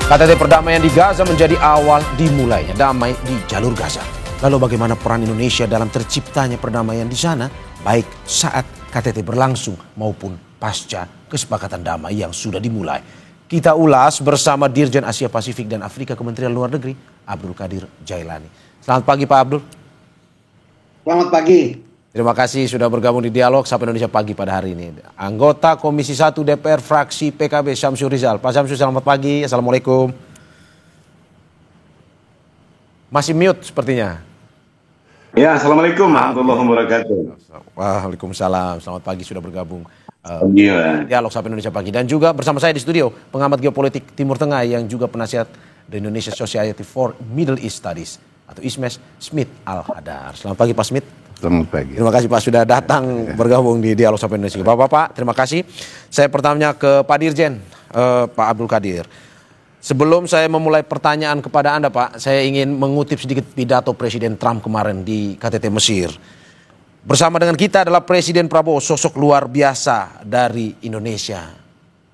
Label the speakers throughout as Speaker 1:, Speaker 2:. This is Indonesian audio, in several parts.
Speaker 1: KTT perdamaian di Gaza menjadi awal dimulainya damai di jalur Gaza. Lalu bagaimana peran Indonesia dalam terciptanya perdamaian di sana, baik saat KTT berlangsung maupun pasca kesepakatan damai yang sudah dimulai. Kita ulas bersama Dirjen Asia Pasifik dan Afrika Kementerian Luar Negeri, Abdul Qadir Jailani. Selamat pagi Pak Abdul.
Speaker 2: Selamat pagi.
Speaker 1: Terima kasih sudah bergabung di Dialog Sapa Indonesia Pagi pada hari ini. Anggota Komisi 1 DPR fraksi PKB Syamsul Rizal. Pak Syamsul, selamat pagi. Assalamualaikum. Masih mute sepertinya.
Speaker 3: Ya, Assalamualaikum warahmatullahi wabarakatuh.
Speaker 1: Waalaikumsalam. Selamat pagi sudah bergabung.
Speaker 3: Dialog
Speaker 1: Sapa Indonesia Pagi. Dan juga bersama saya di studio pengamat geopolitik Timur Tengah yang juga penasihat The Indonesia Society for Middle East Studies atau ISMES, Smith Al-Hadar. Selamat pagi Pak Smith.
Speaker 4: Selamat pagi.
Speaker 1: Terima kasih Pak sudah datang bergabung di Dialog Sapa Indonesia. Bapak-bapak, terima kasih. Saya pertamanya ke Pak Dirjen, Pak Abdul Qadir. Sebelum saya memulai pertanyaan kepada Anda Pak, saya ingin mengutip sedikit pidato Presiden Trump kemarin di KTT Mesir. Bersama dengan kita adalah Presiden Prabowo, sosok luar biasa dari Indonesia.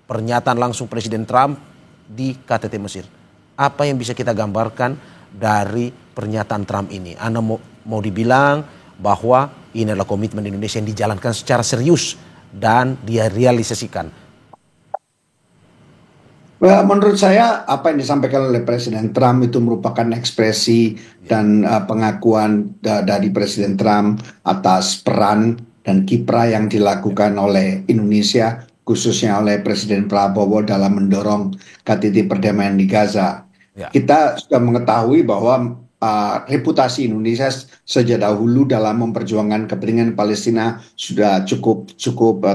Speaker 1: Pernyataan langsung Presiden Trump di KTT Mesir. Apa yang bisa kita gambarkan dari pernyataan Trump ini? Anda mau dibilang bahwa ini adalah komitmen Indonesia yang dijalankan secara serius dan dia realisasikan.
Speaker 2: Menurut saya apa yang disampaikan oleh Presiden Trump itu merupakan ekspresi dan pengakuan dari Presiden Trump atas peran dan kiprah yang dilakukan oleh Indonesia, khususnya oleh Presiden Prabowo dalam mendorong KTT perdamaian di Gaza. Ya. Kita sudah mengetahui bahwa reputasi Indonesia sejak dahulu dalam memperjuangkan kepentingan Palestina sudah cukup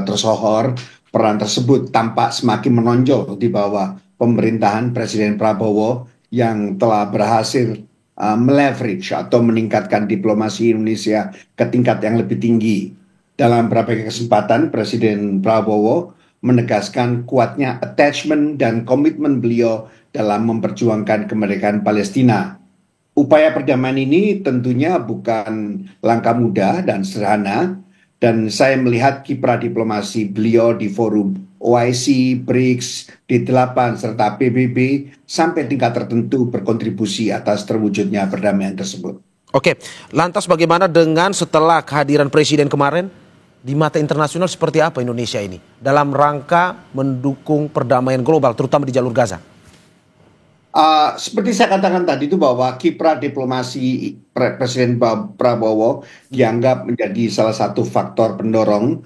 Speaker 2: tersohor. Peran tersebut tampak semakin menonjol di bawah pemerintahan Presiden Prabowo yang telah berhasil meleverage atau meningkatkan diplomasi Indonesia ke tingkat yang lebih tinggi. Dalam berbagai kesempatan Presiden Prabowo menegaskan kuatnya attachment dan komitmen beliau dalam memperjuangkan kemerdekaan Palestina. Upaya perdamaian ini tentunya bukan langkah mudah dan sederhana, dan saya melihat kiprah diplomasi beliau di forum OIC, BRICS, D8, serta PBB sampai tingkat tertentu berkontribusi atas terwujudnya perdamaian tersebut.
Speaker 1: Oke, lantas bagaimana dengan setelah kehadiran Presiden kemarin? Di mata internasional seperti apa Indonesia ini dalam rangka mendukung perdamaian global, terutama di jalur Gaza?
Speaker 2: Seperti saya katakan tadi itu bahwa kiprah diplomasi Presiden Prabowo dianggap menjadi salah satu faktor pendorong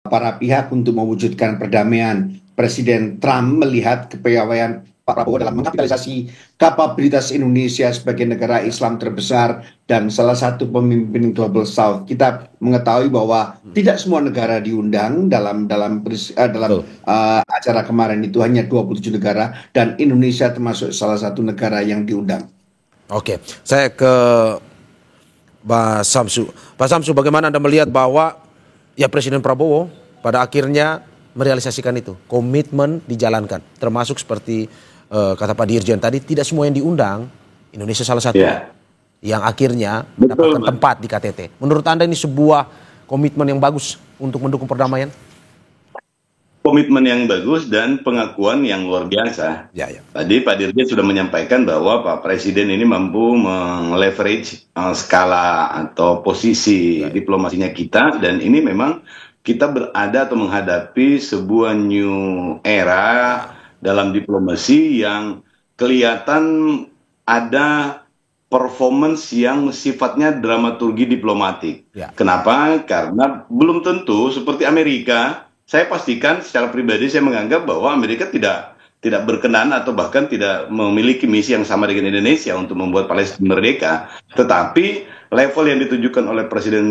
Speaker 2: para pihak untuk mewujudkan perdamaian. Presiden Trump melihat kepiawaian Pak Prabowo dalam mengkapitalisasi kapabilitas Indonesia sebagai negara Islam terbesar dan salah satu pemimpin Global South. Kita mengetahui bahwa tidak semua negara diundang dalam acara kemarin itu, hanya 27 negara dan Indonesia termasuk salah satu negara yang diundang.
Speaker 1: Oke, saya ke Pak Syamsul. Pak Syamsul, bagaimana Anda melihat bahwa ya Presiden Prabowo pada akhirnya merealisasikan itu, komitmen dijalankan, termasuk seperti kata Pak Dirjen tadi, tidak semua yang diundang, Indonesia salah satu yang akhirnya mendapatkan tempat di KTT. Menurut Anda ini sebuah komitmen yang bagus untuk mendukung perdamaian?
Speaker 3: Komitmen yang bagus dan pengakuan yang luar biasa. Tadi Pak Dirjen sudah menyampaikan bahwa Pak Presiden ini mampu meleverage skala atau posisi diplomasinya kita, dan ini memang kita berada atau menghadapi sebuah new era dalam diplomasi yang kelihatan ada performance yang sifatnya dramaturgi diplomatik. Kenapa? Karena belum tentu seperti Amerika. Saya pastikan secara pribadi saya menganggap bahwa Amerika tidak berkenan atau bahkan tidak memiliki misi yang sama dengan Indonesia untuk membuat Palestina merdeka. Tetapi level yang ditujukan oleh Presiden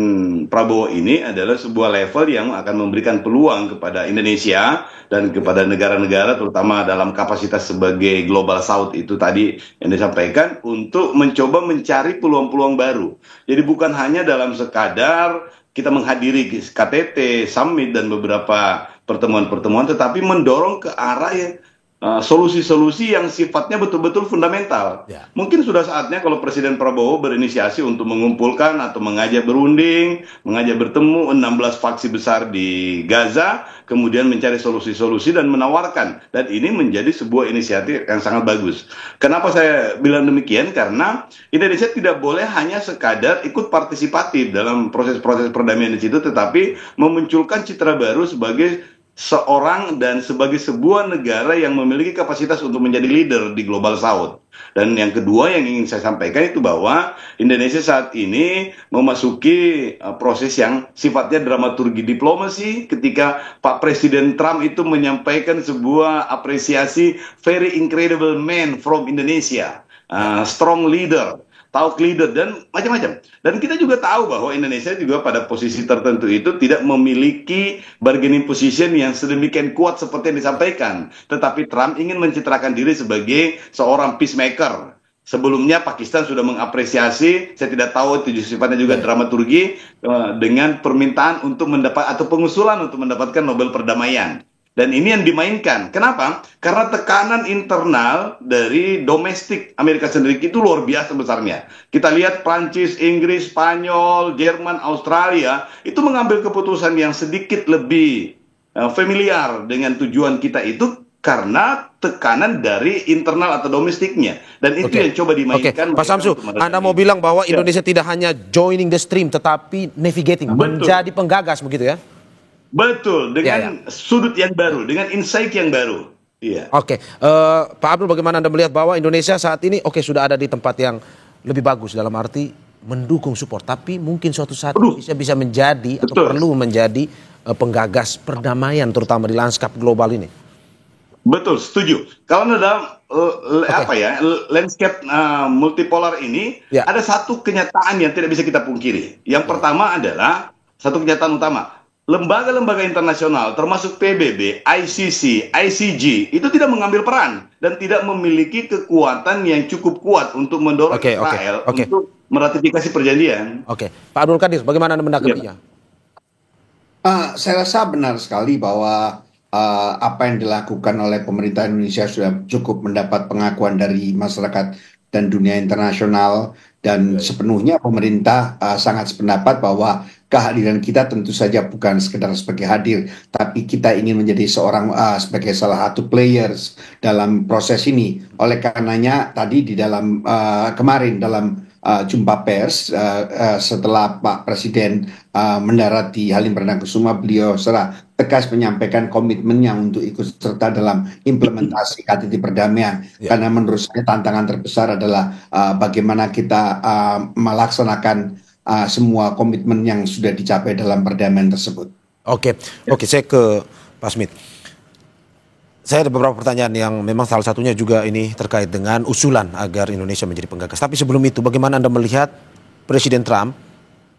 Speaker 3: Prabowo ini adalah sebuah level yang akan memberikan peluang kepada Indonesia dan kepada negara-negara, terutama dalam kapasitas sebagai Global South itu tadi yang disampaikan, untuk mencoba mencari peluang-peluang baru. Jadi bukan hanya dalam sekadar kita menghadiri KTT, summit dan beberapa pertemuan-pertemuan, tetapi mendorong ke arah yang solusi-solusi yang sifatnya betul-betul fundamental. Mungkin sudah saatnya kalau Presiden Prabowo berinisiasi untuk mengumpulkan atau mengajak berunding, mengajak bertemu 16 faksi besar di Gaza, kemudian mencari solusi-solusi dan menawarkan. Dan ini menjadi sebuah inisiatif yang sangat bagus. Kenapa saya bilang demikian? Karena Indonesia tidak boleh hanya sekadar ikut partisipatif dalam proses-proses perdamaian di situ, tetapi memunculkan citra baru sebagai seorang dan sebagai sebuah negara yang memiliki kapasitas untuk menjadi leader di Global South. Dan yang kedua yang ingin saya sampaikan itu bahwa Indonesia saat ini memasuki proses yang sifatnya dramaturgi diplomasi ketika Pak Presiden Trump itu menyampaikan sebuah apresiasi very incredible man from Indonesia, strong leader, talk leader, dan macam-macam. Dan kita juga tahu bahwa Indonesia juga pada posisi tertentu itu tidak memiliki bargaining position yang sedemikian kuat seperti yang disampaikan. Tetapi Trump ingin mencitrakan diri sebagai seorang peacemaker. Sebelumnya Pakistan sudah mengapresiasi, saya tidak tahu itu sifatnya juga dramaturgi, dengan permintaan untuk mendapat atau pengusulan untuk mendapatkan Nobel Perdamaian. Dan ini yang dimainkan. Kenapa? Karena tekanan internal dari domestik Amerika sendiri itu luar biasa besarnya. Kita lihat Prancis, Inggris, Spanyol, Jerman, Australia itu mengambil keputusan yang sedikit lebih familiar dengan tujuan kita itu karena tekanan dari internal atau domestiknya. Dan itu yang coba dimainkan.
Speaker 1: Pak Samsu, Anda mau bilang bahwa Indonesia tidak hanya joining the stream tetapi navigating, menjadi penggagas begitu ya?
Speaker 3: Betul, dengan sudut yang baru, dengan insight yang baru. Iya.
Speaker 1: Oke, Pak Abdul, bagaimana Anda melihat bahwa Indonesia saat ini sudah ada di tempat yang lebih bagus dalam arti mendukung support, tapi mungkin suatu saat bisa menjadi atau perlu menjadi penggagas perdamaian terutama di lanskap global ini.
Speaker 3: Betul, setuju. Kalau dalam landscape multipolar ini ada satu kenyataan yang tidak bisa kita pungkiri. Yang pertama adalah satu kenyataan utama. Lembaga-lembaga internasional termasuk PBB, ICC, ICG itu tidak mengambil peran dan tidak memiliki kekuatan yang cukup kuat untuk mendorong Israel untuk meratifikasi perjanjian.
Speaker 1: Pak Abdul Qadir, bagaimana Anda menanggapinya?
Speaker 2: Saya rasa benar sekali bahwa apa yang dilakukan oleh pemerintah Indonesia sudah cukup mendapat pengakuan dari masyarakat dan dunia internasional, dan sepenuhnya pemerintah sangat sependapat bahwa kehadiran kita tentu saja bukan sekedar sebagai hadir, tapi kita ingin menjadi sebagai salah satu players dalam proses ini. Oleh karenanya tadi di dalam kemarin dalam jumpa pers setelah Pak Presiden mendarat di Halim Perdanakusuma, beliau secara tegas menyampaikan komitmennya untuk ikut serta dalam implementasi KTT perdamaian. Karena menurut saya tantangan terbesar adalah bagaimana kita melaksanakan semua komitmen yang sudah dicapai dalam perdamaian tersebut. Oke,
Speaker 1: saya ke Pak Smith. Saya ada beberapa pertanyaan yang memang salah satunya juga ini terkait dengan usulan agar Indonesia menjadi penggagas. Tapi sebelum itu, bagaimana Anda melihat Presiden Trump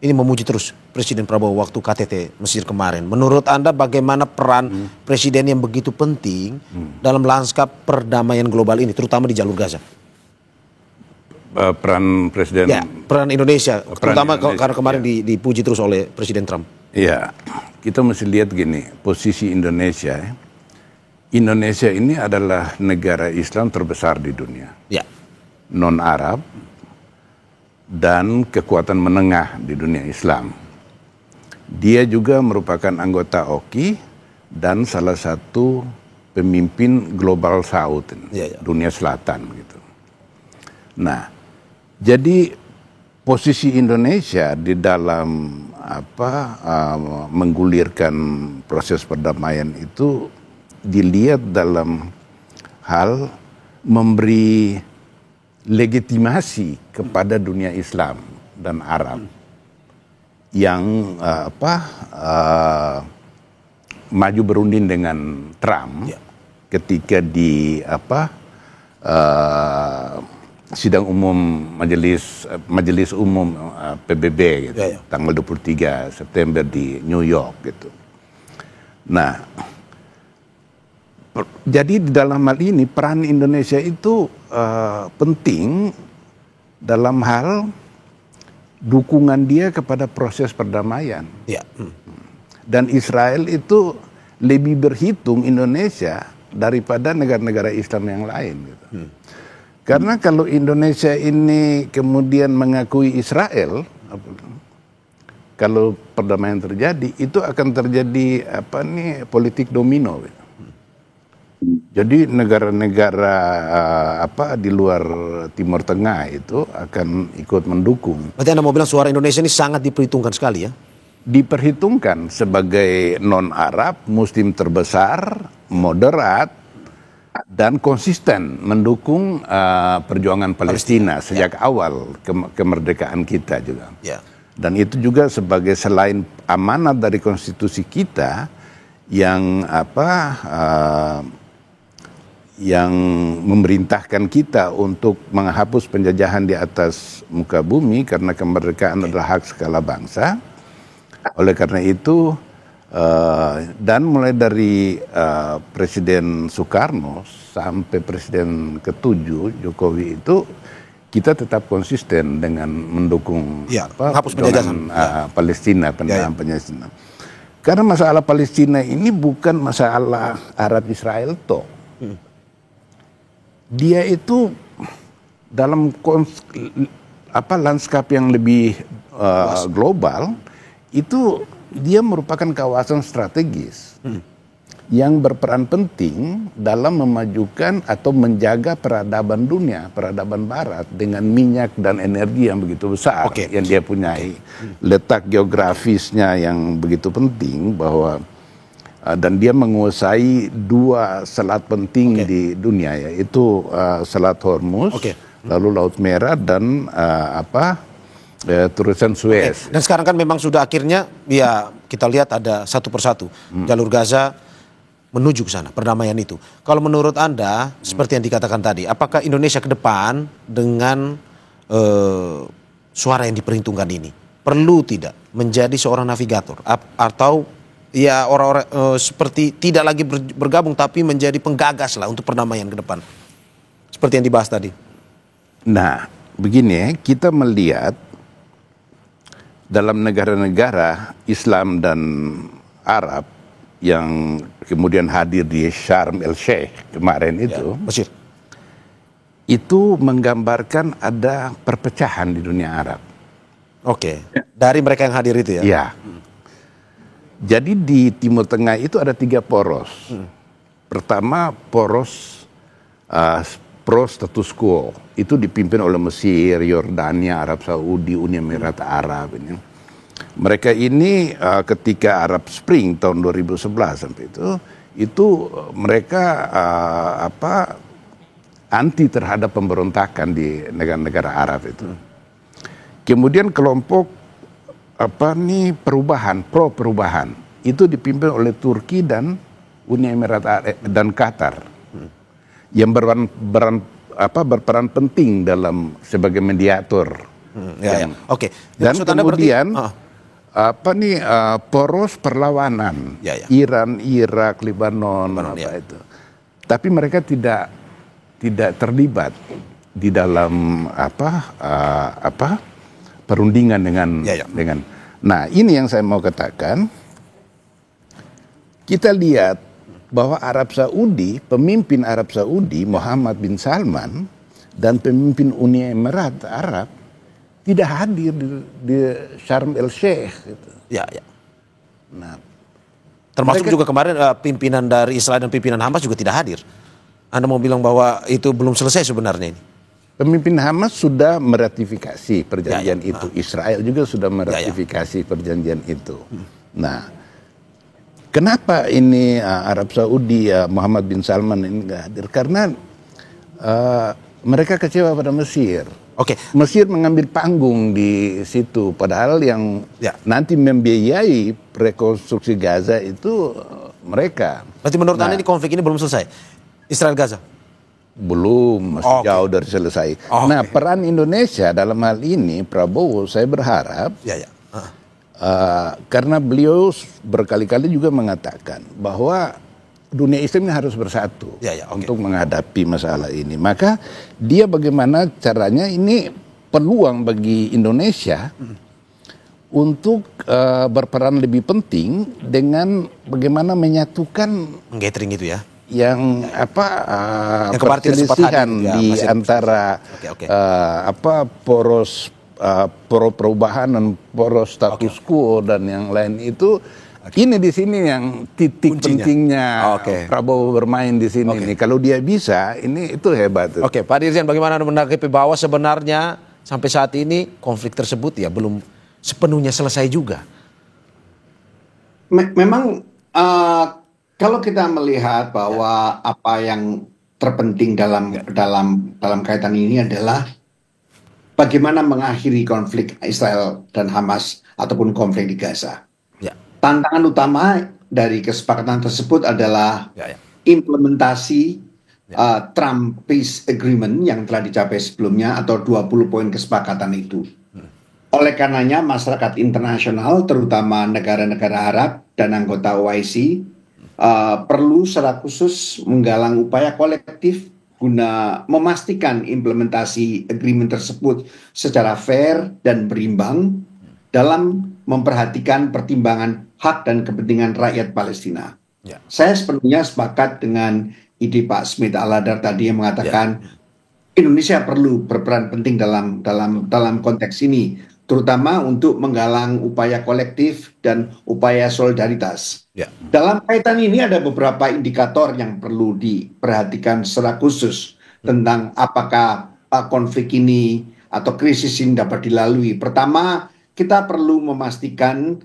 Speaker 1: ini memuji terus Presiden Prabowo waktu KTT Mesir kemarin? Menurut Anda bagaimana peran Presiden yang begitu penting dalam lanskap perdamaian global ini, terutama di jalur Gaza?
Speaker 4: Peran Presiden,
Speaker 1: peran Indonesia, terutama karena kemarin dipuji terus oleh Presiden Trump.
Speaker 4: Iya, kita mesti lihat gini, posisi Indonesia. Indonesia ini adalah negara Islam terbesar di dunia, non-Arab dan kekuatan menengah di dunia Islam. Dia juga merupakan anggota OKI dan salah satu pemimpin Global South, dunia Selatan gitu. Nah, jadi posisi Indonesia di dalam menggulirkan proses perdamaian itu dilihat dalam hal memberi legitimasi kepada dunia Islam dan Arab yang maju berunding dengan Trump ketika di sidang umum majelis umum PBB gitu, tanggal 23 September di New York gitu. Nah, jadi di dalam hal ini peran Indonesia itu penting dalam hal dukungan dia kepada proses perdamaian. Dan Israel itu lebih berhitung Indonesia daripada negara-negara Islam yang lain. Gitu. Karena kalau Indonesia ini kemudian mengakui Israel, kalau perdamaian terjadi, itu akan terjadi politik domino. Gitu. Jadi negara-negara di luar Timur Tengah itu akan ikut mendukung.
Speaker 1: Berarti Anda mau bilang suara Indonesia ini sangat diperhitungkan sekali ya?
Speaker 4: Diperhitungkan sebagai non-Arab, Muslim terbesar, moderat, dan konsisten mendukung perjuangan Palestina sejak awal kemerdekaan kita juga. Ya. Dan itu juga sebagai selain amanat dari konstitusi kita yang yang memerintahkan kita untuk menghapus penjajahan di atas muka bumi karena kemerdekaan adalah hak segala bangsa. Oleh karena itu dan mulai dari Presiden Soekarno sampai Presiden ke-7 Jokowi itu kita tetap konsisten dengan mendukung
Speaker 1: menghapus penjajahan
Speaker 4: Palestina, pendampingan Palestina. Karena masalah Palestina ini bukan masalah Arab Israel toh. Dia itu dalam lanskap yang lebih global itu dia merupakan kawasan strategis yang berperan penting dalam memajukan atau menjaga peradaban dunia, peradaban barat dengan minyak dan energi yang begitu besar yang dia punyai. Letak geografisnya yang begitu penting bahwa dan dia menguasai 2 selat penting di dunia, yaitu Selat Hormuz, lalu Laut Merah dan Terusan Suez.
Speaker 1: Dan sekarang kan memang sudah akhirnya ya kita lihat ada satu persatu jalur Gaza menuju ke sana, perdamaian itu. Kalau menurut Anda seperti yang dikatakan tadi, apakah Indonesia ke depan dengan suara yang diperhitungkan ini perlu tidak menjadi seorang navigator atau ya orang-orang seperti tidak lagi bergabung tapi menjadi penggagas lah untuk perdamaian ke depan seperti yang dibahas tadi?
Speaker 4: Nah, begini, kita melihat dalam negara-negara Islam dan Arab yang kemudian hadir di Sharm el Sheikh kemarin itu,
Speaker 1: Mesir,
Speaker 4: itu menggambarkan ada perpecahan di dunia Arab.
Speaker 1: Dari mereka yang hadir itu ya?
Speaker 4: Iya. Jadi di Timur Tengah itu ada 3 poros. Pertama poros pro status quo, itu dipimpin oleh Mesir, Yordania, Arab Saudi, Uni Emirat Arab ini. Mereka ini ketika Arab Spring tahun 2011 sampai itu mereka anti terhadap pemberontakan di negara-negara Arab itu. Kemudian kelompok pro perubahan itu dipimpin oleh Turki dan Uni Emirat Arab dan Qatar yang berperan penting dalam sebagai mediator. Dan kemudian poros perlawanan Iran, Irak, Lebanon itu. Tapi mereka tidak terlibat di dalam perundingan dengan. Nah, ini yang saya mau katakan. Kita lihat bahwa pemimpin Arab Saudi Muhammad bin Salman dan pemimpin Uni Emirat Arab tidak hadir di Sharm el Sheikh. Gitu. Nah,
Speaker 1: termasuk juga kemarin pimpinan dari Israel dan pimpinan Hamas juga tidak hadir. Anda mau bilang bahwa itu belum selesai sebenarnya ini?
Speaker 4: Pemimpin Hamas sudah meratifikasi perjanjian itu. Israel juga sudah meratifikasi perjanjian itu. Nah, kenapa ini Arab Saudi Muhammad bin Salman ini nggak hadir? Karena mereka kecewa pada Mesir. Mesir mengambil panggung di situ, padahal yang nanti membiayai rekonstruksi Gaza itu mereka.
Speaker 1: Berarti menurut Anda ini konflik ini belum selesai? Israel Gaza?
Speaker 4: Belum, masih jauh dari selesai. Nah, peran Indonesia dalam hal ini, Prabowo, saya berharap, karena beliau berkali-kali juga mengatakan bahwa dunia Islam ini harus bersatu untuk menghadapi masalah ini. Maka dia bagaimana caranya, ini peluang bagi Indonesia untuk berperan lebih penting dengan bagaimana menyatukan
Speaker 1: gathering itu ya.
Speaker 4: yang perselisihan di antara poros perubahan dan poros status quo dan yang lain itu. Ini di sini yang titik pentingnya Prabowo bermain di sini nih. Kalau dia bisa, itu hebat.
Speaker 1: Oke, Pak Dirjen, bagaimana menanggapi bahwa sebenarnya sampai saat ini konflik tersebut ya belum sepenuhnya selesai juga?
Speaker 2: Memang kalau kita melihat bahwa apa yang terpenting dalam kaitan ini adalah bagaimana mengakhiri konflik Israel dan Hamas ataupun konflik di Gaza. Tantangan utama dari kesepakatan tersebut adalah implementasi Trump Peace Agreement yang telah dicapai sebelumnya atau 20 poin kesepakatan itu. Oleh karenanya masyarakat internasional terutama negara-negara Arab dan anggota OIC perlu secara khusus menggalang upaya kolektif guna memastikan implementasi agreement tersebut secara fair dan berimbang dalam memperhatikan pertimbangan hak dan kepentingan rakyat Palestina. Saya sepenuhnya sepakat dengan ide Pak Smith Al-Hadar tadi yang mengatakan Indonesia perlu berperan penting dalam konteks ini, terutama untuk menggalang upaya kolektif dan upaya solidaritas. Dalam kaitan ini ada beberapa indikator yang perlu diperhatikan secara khusus tentang apakah konflik ini atau krisis ini dapat dilalui. Pertama, kita perlu memastikan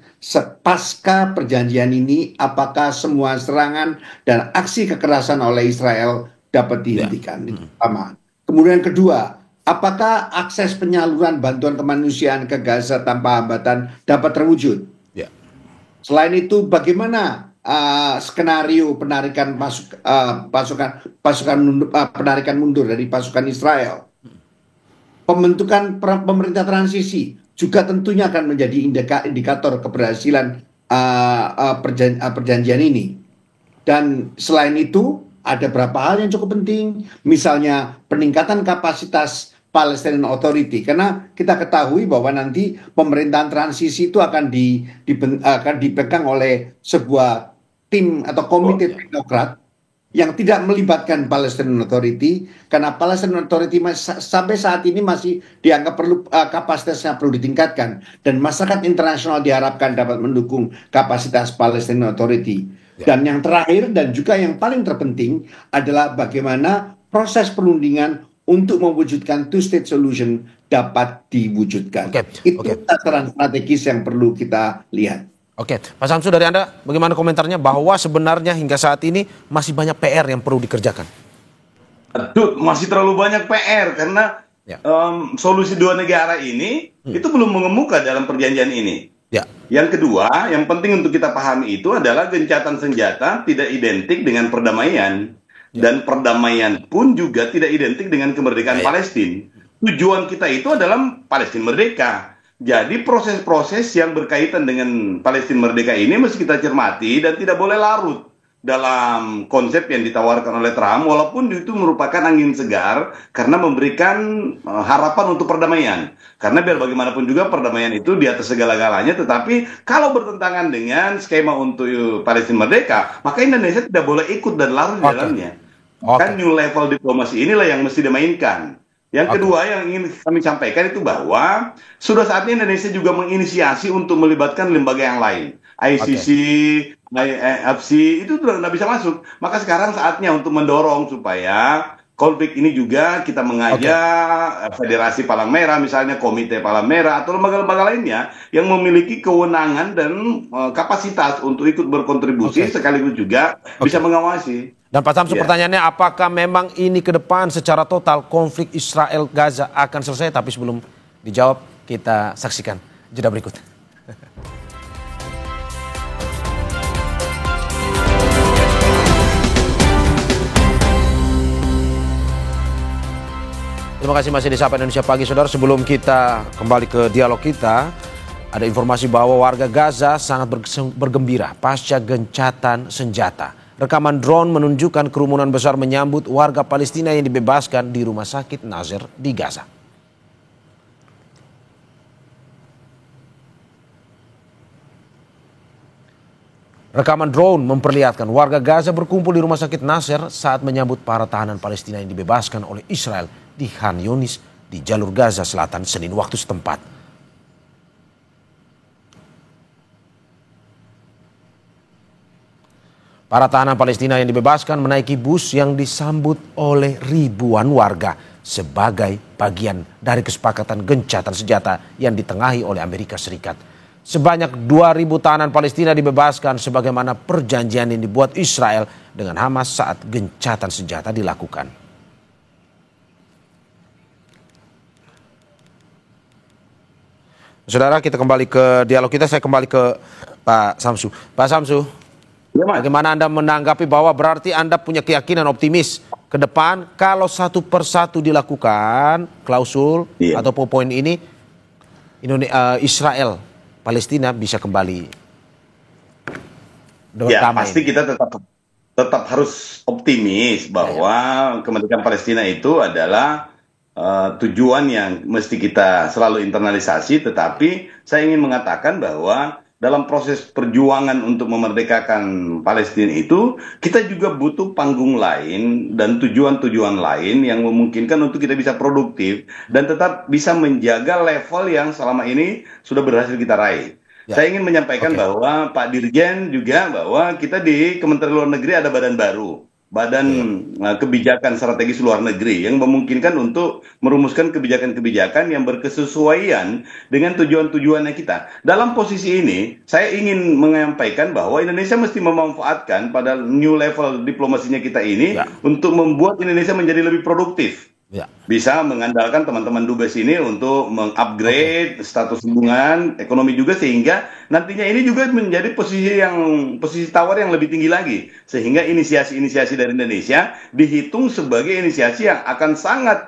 Speaker 2: pasca perjanjian ini apakah semua serangan dan aksi kekerasan oleh Israel dapat dihentikan. Itu pertama. Kemudian kedua, apakah akses penyaluran bantuan kemanusiaan ke Gaza tanpa hambatan dapat terwujud? Selain itu, bagaimana skenario penarikan penarikan mundur dari pasukan Israel? Pembentukan pemerintah transisi juga tentunya akan menjadi indikator keberhasilan perjanjian ini. Dan selain itu, ada beberapa hal yang cukup penting, misalnya peningkatan kapasitas Palestinian Authority, karena kita ketahui bahwa nanti pemerintahan transisi itu akan dipegang oleh sebuah tim atau komite teknokrat yang tidak melibatkan Palestinian Authority, karena Palestinian Authority sampai saat ini masih dianggap perlu kapasitasnya perlu ditingkatkan, dan masyarakat internasional diharapkan dapat mendukung kapasitas Palestinian Authority. Dan yang terakhir dan juga yang paling terpenting adalah bagaimana proses perundingan untuk mewujudkan two-state solution dapat diwujudkan. Itu tataran strategis yang perlu kita lihat.
Speaker 1: Oke, Pak Samsu, dari Anda bagaimana komentarnya bahwa sebenarnya hingga saat ini masih banyak PR yang perlu dikerjakan?
Speaker 3: Aduh, masih terlalu banyak PR karena solusi dua negara ini itu belum mengemuka dalam perjanjian ini. Yang kedua, yang penting untuk kita pahami itu adalah gencatan senjata tidak identik dengan perdamaian. Dan perdamaian pun juga tidak identik dengan kemerdekaan Palestina. Tujuan kita itu adalah Palestina merdeka. Jadi proses-proses yang berkaitan dengan Palestina merdeka ini mesti kita cermati dan tidak boleh larut dalam konsep yang ditawarkan oleh Trump, walaupun itu merupakan angin segar karena memberikan harapan untuk perdamaian. Karena biar bagaimanapun juga perdamaian itu di atas segala-galanya, tetapi kalau bertentangan dengan skema untuk Palestina merdeka, maka Indonesia tidak boleh ikut dan larut di dalamnya. Kan new level diplomasi inilah yang mesti dimainkan. Yang kedua yang ingin kami sampaikan itu bahwa sudah saatnya Indonesia juga menginisiasi untuk melibatkan lembaga yang lain. ICC, IFC itu sudah tidak bisa masuk. Maka sekarang saatnya untuk mendorong supaya konflik ini juga kita mengajak Federasi Palang Merah, misalnya Komite Palang Merah atau lembaga-lembaga lainnya yang memiliki kewenangan dan kapasitas untuk ikut berkontribusi sekaligus juga bisa mengawasi.
Speaker 1: Dan Pak Samsu, pertanyaannya apakah memang ini ke depan secara total konflik Israel-Gaza akan selesai? Tapi sebelum dijawab kita saksikan jeda berikut. Terima kasih masih di Sapa Indonesia Pagi, saudara. Sebelum kita kembali ke dialog kita, ada informasi bahwa warga Gaza sangat bergembira pasca gencatan senjata. Rekaman drone menunjukkan kerumunan besar menyambut warga Palestina yang dibebaskan di rumah sakit Nasser di Gaza. Rekaman drone memperlihatkan warga Gaza berkumpul di rumah sakit Nasser saat menyambut para tahanan Palestina yang dibebaskan oleh Israel di Khan Yunis di jalur Gaza Selatan Senin waktu setempat. Para tahanan Palestina yang dibebaskan menaiki bus yang disambut oleh ribuan warga sebagai bagian dari kesepakatan gencatan senjata yang ditengahi oleh Amerika Serikat. Sebanyak 2.000 tahanan Palestina dibebaskan sebagaimana perjanjian yang dibuat Israel dengan Hamas saat gencatan senjata dilakukan. Saudara, kita kembali ke dialog kita. Saya kembali ke Pak Samsu. Pak Samsu, bagaimana Anda menanggapi bahwa berarti Anda punya keyakinan optimis ke depan kalau satu persatu dilakukan klausul atau poin ini Israel Palestina bisa kembali
Speaker 3: ya, pasti kita tetap harus optimis bahwa kemerdekaan Palestina itu adalah tujuan yang mesti kita selalu internalisasi. Tetapi saya ingin mengatakan bahwa dalam proses perjuangan untuk memerdekakan Palestina itu, kita juga butuh panggung lain dan tujuan-tujuan lain yang memungkinkan untuk kita bisa produktif dan tetap bisa menjaga level yang selama ini sudah berhasil kita raih. Saya ingin menyampaikan bahwa Pak Dirjen juga bahwa kita di Kementerian Luar Negeri ada badan baru, Badan Kebijakan Strategis Luar Negeri yang memungkinkan untuk merumuskan kebijakan-kebijakan yang berkesesuaian dengan tujuan-tujuannya kita. Dalam posisi ini, saya ingin menyampaikan bahwa Indonesia mesti memanfaatkan pada new level diplomasinya kita ini untuk membuat Indonesia menjadi lebih produktif. Bisa mengandalkan teman-teman Dubes ini untuk mengupgrade status hubungan ekonomi juga, sehingga nantinya ini juga menjadi posisi tawar yang lebih tinggi lagi, sehingga inisiasi-inisiasi dari Indonesia dihitung sebagai inisiasi yang akan sangat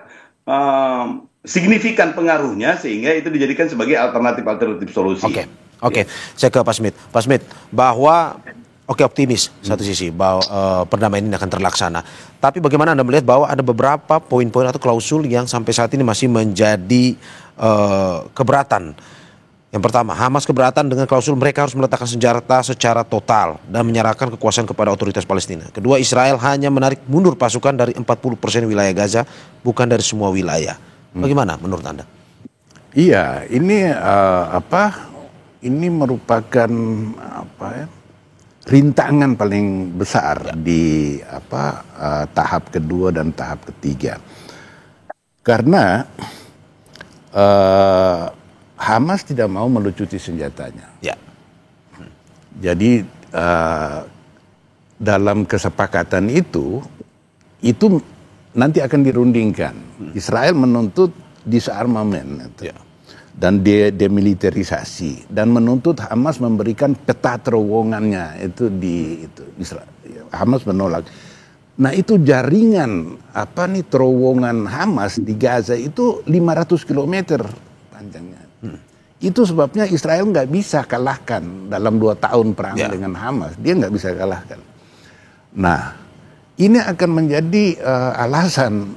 Speaker 3: signifikan pengaruhnya, sehingga itu dijadikan sebagai alternatif solusi.
Speaker 1: Oke. Saya ke Pak Smith. Pak Smith, bahwa optimis satu sisi bahwa perdamaian ini akan terlaksana. Tapi bagaimana Anda melihat bahwa ada beberapa poin-poin atau klausul yang sampai saat ini masih menjadi keberatan. Yang pertama, Hamas keberatan dengan klausul mereka harus meletakkan senjata secara total dan menyerahkan kekuasaan kepada otoritas Palestina. Kedua, Israel hanya menarik mundur pasukan dari 40% wilayah Gaza, bukan dari semua wilayah. Bagaimana menurut Anda?
Speaker 4: Iya, ini ini merupakan rintangan paling besar di tahap kedua dan tahap ketiga, karena Hamas tidak mau melucuti senjatanya. Jadi dalam kesepakatan itu nanti akan dirundingkan. Israel menuntut disarmament dan demilitarisasi, dan menuntut Hamas memberikan peta terowongannya itu Israel. Hamas menolak. Nah, itu jaringan terowongan Hamas di Gaza itu 500 km panjangnya. Itu sebabnya Israel nggak bisa kalahkan dalam 2 tahun perang dengan Hamas. Dia nggak bisa kalahkan. Nah, ini akan menjadi alasan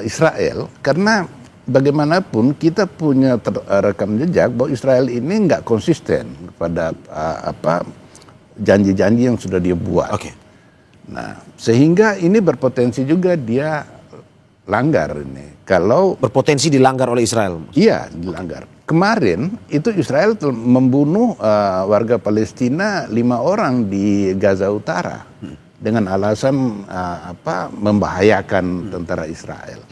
Speaker 4: Israel, karena bagaimanapun kita punya rekam jejak bahwa Israel ini nggak konsisten pada janji-janji yang sudah dia buat. Nah, sehingga ini berpotensi juga dia langgar ini. Kalau
Speaker 1: berpotensi dilanggar oleh Israel.
Speaker 4: Iya, dilanggar. Kemarin itu Israel membunuh warga Palestina 5 orang di Gaza Utara dengan alasan membahayakan tentara Israel.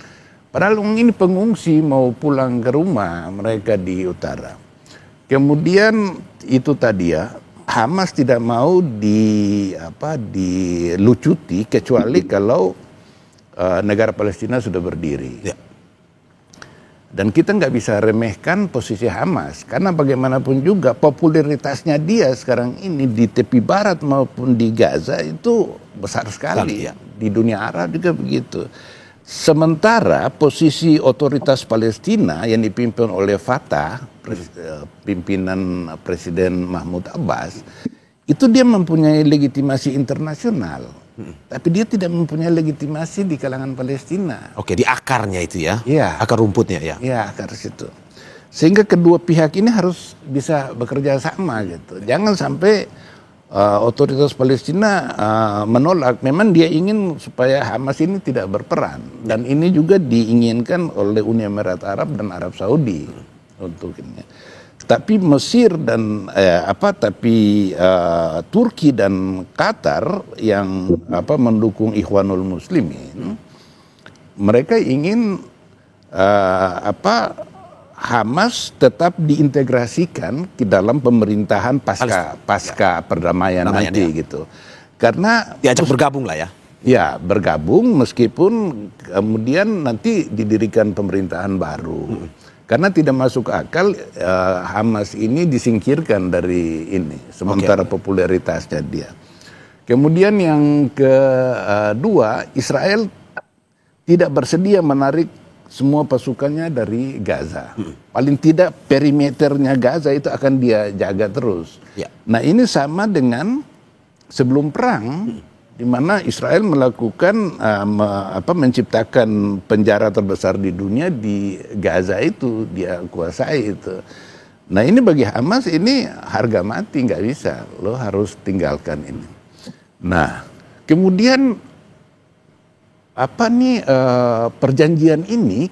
Speaker 4: Padahal ini pengungsi mau pulang ke rumah mereka di utara. Kemudian itu tadi Hamas tidak mau dilucuti kecuali kalau negara Palestina sudah berdiri. Dan kita nggak bisa remehkan posisi Hamas, karena bagaimanapun juga popularitasnya dia sekarang ini di tepi barat maupun di Gaza itu besar sekali. Di dunia Arab juga begitu. Sementara posisi otoritas Palestina yang dipimpin oleh Fatah, pimpinan Presiden Mahmud Abbas, itu dia mempunyai legitimasi internasional. Tapi dia tidak mempunyai legitimasi di kalangan Palestina.
Speaker 1: Di akarnya itu ya? Akar rumputnya ya?
Speaker 4: Iya, akar situ. Sehingga kedua pihak ini harus bisa bekerja sama gitu. Jangan sampai otoritas Palestina menolak. Memang dia ingin supaya Hamas ini tidak berperan, dan ini juga diinginkan oleh Uni Emirat Arab dan Arab Saudi untuk ini. Tapi Mesir dan Turki dan Qatar yang mendukung Ikhwanul Muslimin, mereka ingin Hamas tetap diintegrasikan ke dalam pemerintahan pasca perdamaian nanti gitu. Karena
Speaker 1: diajak bergabung lah ya.
Speaker 4: Ya, bergabung meskipun kemudian nanti didirikan pemerintahan baru. Karena tidak masuk akal Hamas ini disingkirkan dari ini, sementara popularitasnya dia. Kemudian yang kedua, Israel tidak bersedia menarik semua pasukannya dari Gaza. Paling tidak perimeternya Gaza itu akan dia jaga terus. Ya. Nah, ini sama dengan sebelum perang, di mana Israel melakukan menciptakan penjara terbesar di dunia di Gaza itu, dia kuasai itu. Nah, ini bagi Hamas ini harga mati, nggak bisa, lo harus tinggalkan ini. Nah, kemudian perjanjian ini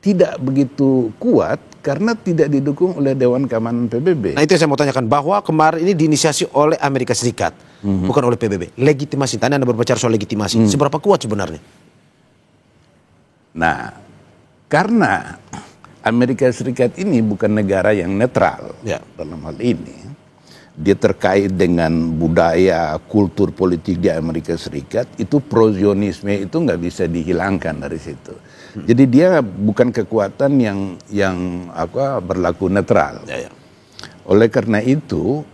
Speaker 4: tidak begitu kuat karena tidak didukung oleh Dewan Keamanan PBB.
Speaker 1: Nah, itu yang saya mau tanyakan, bahwa kemarin ini diinisiasi oleh Amerika Serikat, bukan oleh PBB. Legitimasi, tadi Anda berbicara soal legitimasi, seberapa kuat sebenarnya?
Speaker 4: Nah, karena Amerika Serikat ini bukan negara yang netral dalam hal ini. Dia terkait dengan budaya, kultur politik di Amerika Serikat, itu pro-Zionisme itu nggak bisa dihilangkan dari situ. Jadi dia bukan kekuatan yang berlaku netral. Oleh karena itu,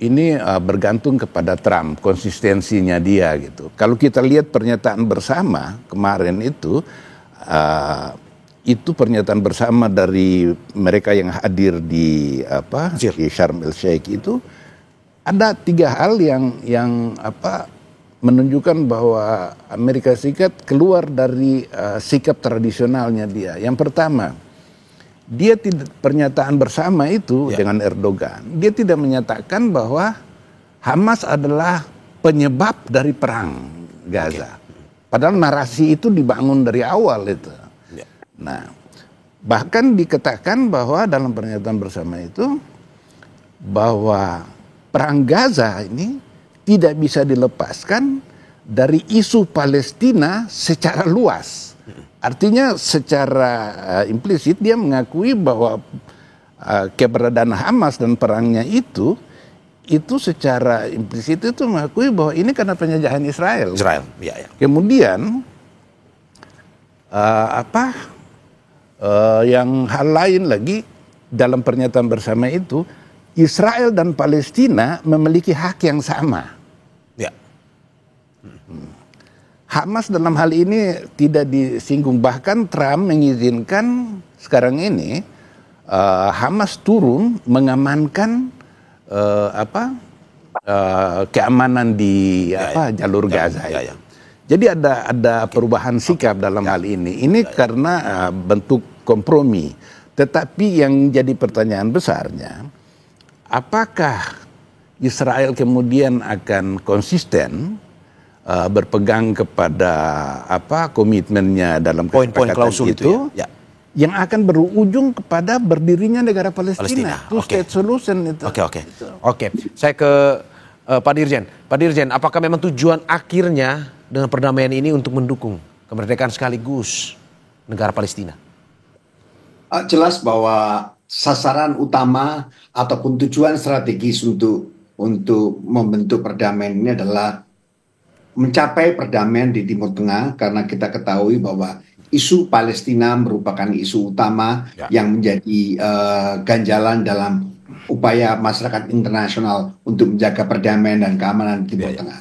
Speaker 4: ini bergantung kepada Trump, konsistensinya dia gitu. Kalau kita lihat pernyataan bersama kemarin itu pernyataan bersama dari mereka yang hadir di Sharm el Sheikh itu, ada 3 hal yang menunjukkan bahwa Amerika Serikat keluar dari sikap tradisionalnya dia. Yang pertama, dia pernyataan bersama itu dengan Erdogan, dia tidak menyatakan bahwa Hamas adalah penyebab dari perang Gaza. Padahal narasi itu dibangun dari awal itu. Nah, bahkan dikatakan bahwa dalam pernyataan bersama itu bahwa perang Gaza ini tidak bisa dilepaskan dari isu Palestina secara luas. Artinya secara implisit dia mengakui bahwa keberadaan Hamas dan perangnya itu secara implisit itu mengakui bahwa ini karena penjajahan Israel. Kemudian yang hal lain lagi dalam pernyataan bersama itu, Israel dan Palestina memiliki hak yang sama. Hamas dalam hal ini tidak disinggung, bahkan Trump mengizinkan sekarang ini Hamas turun mengamankan keamanan di jalur Gaza. Jadi ada perubahan sikap dalam hal ini. Ini karena bentuk kompromi. Tetapi yang jadi pertanyaan besarnya, apakah Israel kemudian akan konsisten berpegang kepada komitmennya dalam
Speaker 1: poin-poin klausul itu
Speaker 4: yang akan berujung kepada berdirinya negara Palestina. Two state solution itu.
Speaker 1: Oke. Saya ke Pak Dirjen. Pak Dirjen, apakah memang tujuan akhirnya dengan perdamaian ini untuk mendukung kemerdekaan sekaligus negara Palestina?
Speaker 2: Jelas bahwa sasaran utama ataupun tujuan strategis untuk membentuk perdamaian ini adalah mencapai perdamaian di Timur Tengah, karena kita ketahui bahwa isu Palestina merupakan isu utama yang menjadi ganjalan dalam upaya masyarakat internasional untuk menjaga perdamaian dan keamanan di Timur Tengah.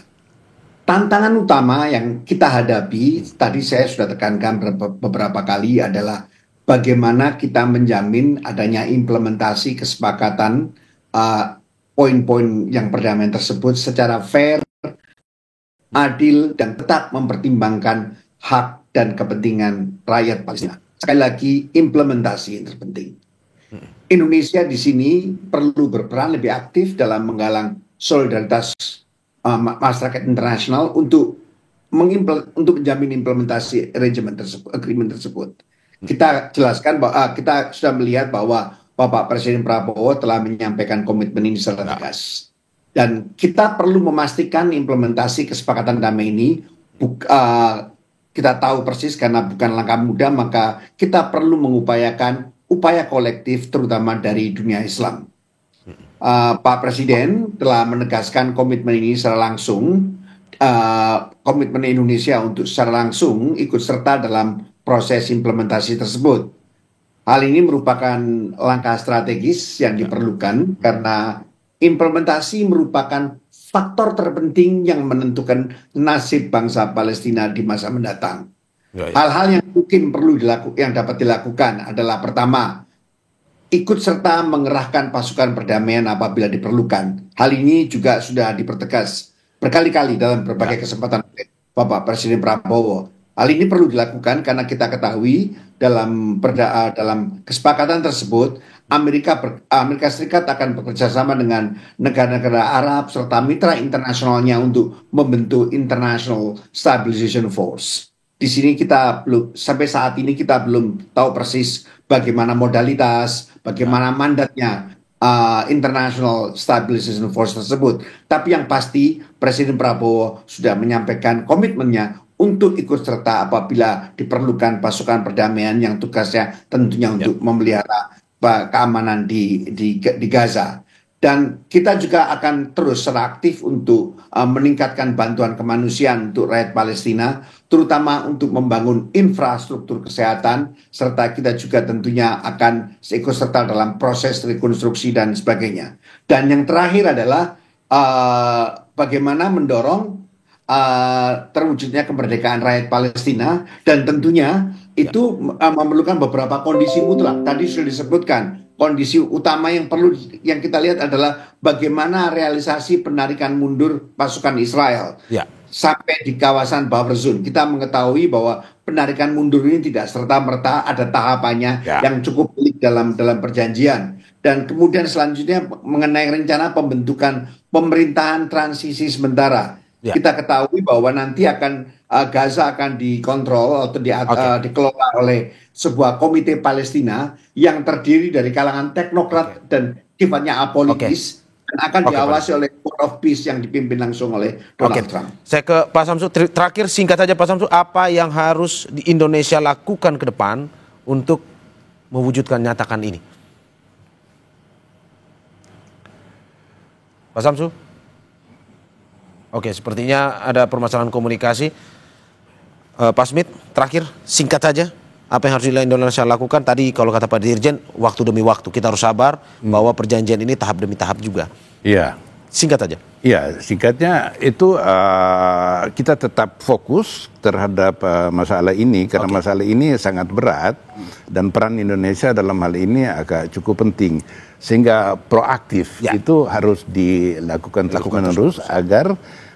Speaker 2: Tantangan utama yang kita hadapi, tadi saya sudah tekankan beberapa kali, adalah bagaimana kita menjamin adanya implementasi kesepakatan poin-poin yang perdamaian tersebut secara fair, adil, dan tetap mempertimbangkan hak dan kepentingan rakyat Palestina. Sekali lagi, implementasi yang terpenting. Indonesia di sini perlu berperan lebih aktif dalam menggalang solidaritas masyarakat internasional untuk menjamin implementasi agreement tersebut. Kita jelaskan bahwa kita sudah melihat bahwa Bapak Presiden Prabowo telah menyampaikan komitmen ini secara tegas. Dan kita perlu memastikan implementasi kesepakatan damai ini kita tahu persis karena bukan langkah mudah, maka kita perlu mengupayakan upaya kolektif terutama dari dunia Islam. Pak Presiden telah menegaskan komitmen ini secara langsung, komitmen Indonesia untuk secara langsung ikut serta dalam proses implementasi tersebut. Hal ini merupakan langkah strategis yang diperlukan karena implementasi merupakan faktor terpenting yang menentukan nasib bangsa Palestina di masa mendatang. Hal-hal yang mungkin yang dapat dilakukan adalah pertama, ikut serta mengerahkan pasukan perdamaian apabila diperlukan. Hal ini juga sudah dipertegas berkali-kali dalam berbagai kesempatan oleh Bapak Presiden Prabowo. Hal ini perlu dilakukan karena kita ketahui dalam kesepakatan tersebut Amerika Serikat akan bekerja sama dengan negara-negara Arab serta mitra internasionalnya untuk membentuk International Stabilization Force. Di sini sampai saat ini kita belum tahu persis bagaimana modalitas, bagaimana mandatnya International Stabilization Force tersebut. Tapi yang pasti Presiden Prabowo sudah menyampaikan komitmennya untuk ikut serta apabila diperlukan pasukan perdamaian yang tugasnya tentunya untuk memelihara keamanan di Gaza. Dan kita juga akan terus secara aktif untuk meningkatkan bantuan kemanusiaan untuk rakyat Palestina, terutama untuk membangun infrastruktur kesehatan, serta kita juga tentunya akan ikut serta dalam proses rekonstruksi dan sebagainya. Dan yang terakhir adalah bagaimana mendorong terwujudnya kemerdekaan rakyat Palestina, dan tentunya itu memerlukan beberapa kondisi mutlak. Tadi sudah disebutkan kondisi utama yang kita lihat adalah bagaimana realisasi penarikan mundur pasukan Israel sampai di kawasan buffer zone. Kita mengetahui bahwa penarikan mundur ini tidak serta-merta, ada tahapannya yang cukup pelik dalam perjanjian. Dan kemudian selanjutnya mengenai rencana pembentukan pemerintahan transisi sementara. Kita ketahui bahwa nanti Gaza akan dikontrol atau dikelola oleh sebuah komite Palestina yang terdiri dari kalangan teknokrat dan sifatnya apolitis, dan akan diawasi oleh Court of Peace yang dipimpin langsung oleh Donald Trump.
Speaker 1: Saya ke Pak Samsu, terakhir singkat saja Pak Samsu, apa yang harus di Indonesia lakukan ke depan untuk mewujudkan nyatakan ini? Pak Samsu? Oke, sepertinya ada permasalahan komunikasi. Pak Smith, terakhir singkat saja, apa yang harus Indonesia lakukan? Tadi kalau kata Pak Dirjen, waktu demi waktu, kita harus sabar bahwa perjanjian ini tahap demi tahap juga.
Speaker 4: Iya.
Speaker 1: Singkat saja.
Speaker 4: Iya, singkatnya itu kita tetap fokus terhadap masalah ini, karena masalah ini sangat berat dan peran Indonesia dalam hal ini agak cukup penting. Sehingga proaktif itu harus dilakukan terus-menerus agar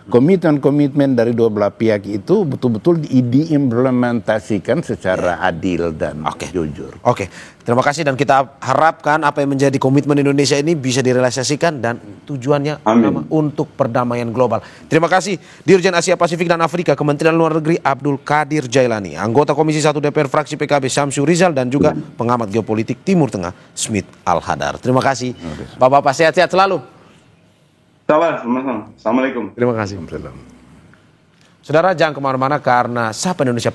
Speaker 4: komitmen-komitmen dari dua belah pihak itu betul-betul diimplementasikan secara adil dan jujur.
Speaker 1: Oke, terima kasih, dan kita harapkan apa yang menjadi komitmen Indonesia ini bisa direalisasikan dan tujuannya untuk perdamaian global. Terima kasih Dirjen Asia Pasifik dan Afrika Kementerian Luar Negeri Abdul Qadir Jailani, anggota Komisi 1 DPR fraksi PKB Syamsu Rizal, dan juga pengamat geopolitik Timur Tengah Smith Al-Hadar. Terima kasih. Bapak-bapak sehat-sehat selalu.
Speaker 3: Assalamualaikum.
Speaker 1: Terima kasih. Saudara, jangan kemana-mana karena Sapa Indonesia